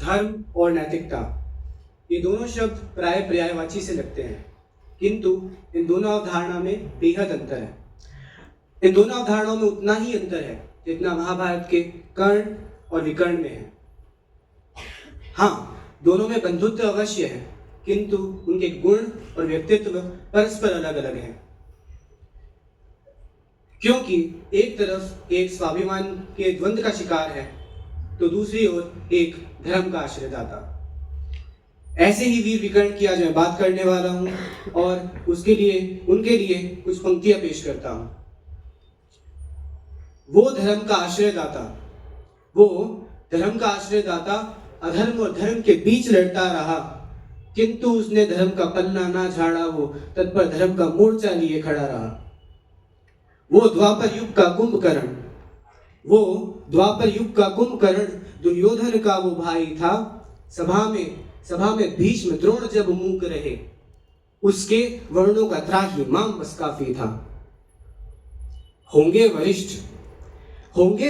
धर्म और नैतिकता, ये दोनों शब्द प्राय पर्यायवाची से लगते हैं, किंतु इन दोनों अवधारणा में बेहद अंतर है। इन दोनों अवधारणाओं में उतना ही अंतर है जितना महाभारत के कर्ण और विकर्ण में है। हाँ, दोनों में बंधुत्व अवश्य है, किंतु उनके गुण और व्यक्तित्व परस्पर अलग अलग हैं। क्योंकि एक तरफ एक स्वाभिमान के द्वंद्व का शिकार है, तो दूसरी ओर एक धर्म का आश्रयदाता। ऐसे ही वीर विकर्ण की आज मैं बात करने वाला हूं और उनके लिए कुछ पंक्तियां पेश करता हूं। वो धर्म का आश्रयदाता अधर्म और धर्म के बीच लड़ता रहा, किंतु उसने धर्म का पल्ला ना झाड़ा, वो तत्पर धर्म का मोर्चा लिए खड़ा रहा। वो द्वापर युग का कुंभकर्ण दुर्योधन का वो भाई था। सभा में भीष्म द्रोण जब मूक रहे, उसके वर्णों का त्राही माम बस काफी था। होंगे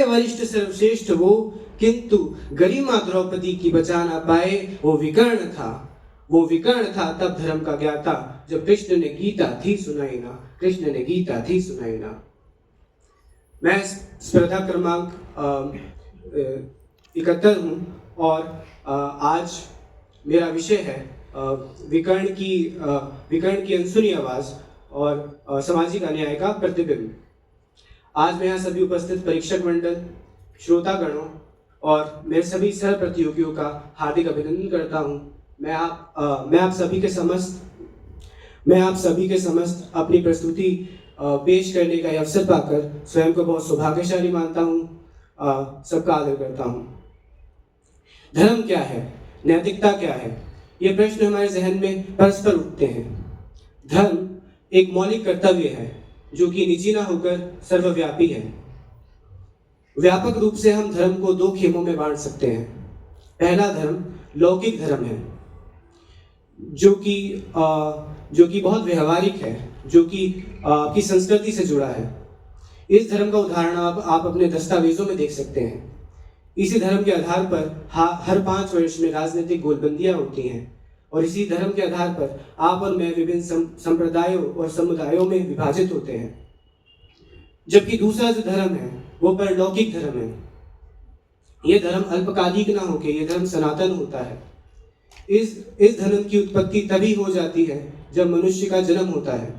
वरिष्ठ सर्वश्रेष्ठ वो, किंतु गरिमा द्रौपदी की बचा ना पाए। वो विकर्ण था तब धर्म का ज्ञाता, जब कृष्ण ने गीता थी सुनाई ना। मैं स्पर्धा क्रमांक 71 हूँ और आज मेरा विषय है विकर्ण की अनसुनी आवाज और सामाजिक अन्याय का प्रतिबिंब। आज मैं यहाँ सभी उपस्थित परीक्षक मंडल, श्रोतागणों और मेरे सभी सह प्रतियोगियों का हार्दिक अभिनंदन करता हूँ। मैं आप सभी के समस्त अपनी प्रस्तुति पेश करने का अवसर पाकर स्वयं को बहुत सौभाग्यशाली मानता हूँ। सबका आदर करता हूँ। धर्म क्या है, नैतिकता क्या है, ये प्रश्न हमारे जहन में परस्पर उठते हैं। धर्म एक मौलिक कर्तव्य है जो कि निजी ना होकर सर्वव्यापी है। व्यापक रूप से हम धर्म को दो खेमों में बांट सकते हैं। पहला धर्म लौकिक धर्म है, जो कि बहुत व्यवहारिक है, जो कि आपकी संस्कृति से जुड़ा है। इस धर्म का उदाहरण आप अपने दस्तावेजों में देख सकते हैं। इसी धर्म के आधार पर हर 5 वर्ष में राजनीतिक गोलबंदियां होती हैं और इसी धर्म के आधार पर आप और मैं विभिन्न संप्रदायों और समुदायों में विभाजित होते हैं। जबकि दूसरा जो धर्म है वो परलौकिक धर्म है। ये धर्म अल्पकालिक ना होकर ये धर्म सनातन होता है। इस धर्म की उत्पत्ति तभी हो जाती है जब मनुष्य का जन्म होता है।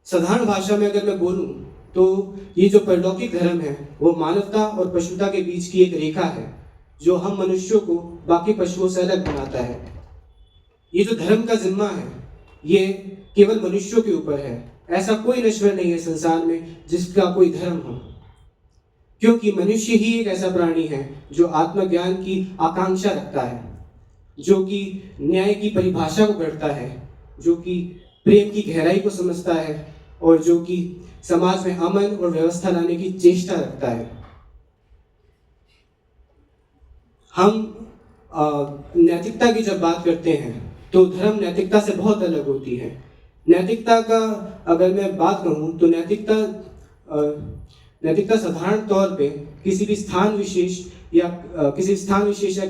साधारण भाषा में अगर मैं बोलूं तो ये जो परलौकिक धर्म है वो मानवता और पशुता के बीच की एक रेखा है, जो हम मनुष्यों को बाकी पशुओं से अलग बनाता है। ये जो धर्म का जिम्मा है ये केवल मनुष्यों के ऊपर है। ऐसा कोई नश्वर नहीं है संसार में जिसका कोई धर्म हो, क्योंकि मनुष्य ही एक ऐसा प्राणी है जो आत्मज्ञान की आकांक्षा रखता है, जो कि न्याय की परिभाषा को करता है, जो कि प्रेम की गहराई को समझता है और जो कि समाज में अमन और व्यवस्था लाने की चेष्टा रखता है। हम नैतिकता की जब बात करते हैं तो धर्म नैतिकता से बहुत अलग होती है। नैतिकता का अगर मैं बात कहूँ तो नैतिकता साधारण तौर पे किसी भी स्थान विशेष या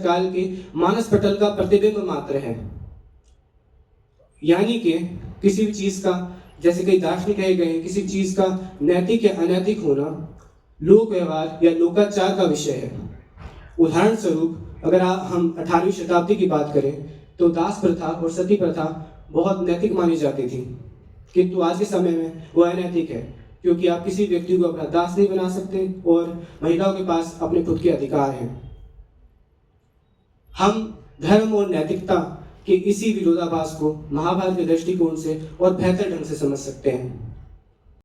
काल के मानस पटल का प्रतिबिंब मात्र है। यानी कि किसी भी चीज का, जैसे कई दार्शनिक कहे गए, किसी चीज का नैतिक या अनैतिक होना लोक व्यवहार या लोकाचार का विषय है। उदाहरण स्वरूप अगर हम 18वीं शताब्दी की बात करें तो दास प्रथा और सती प्रथा बहुत नैतिक मानी जाती थी, किंतु आज के समय में वो अनैतिक है, क्योंकि आप किसी व्यक्ति को अपना दास नहीं बना सकते और महिलाओं के पास अपने खुद के अधिकार हैं। हम धर्म और नैतिकता के इसी विरोधाभास को महाभारत के दृष्टिकोण से और बेहतर ढंग से समझ सकते हैं।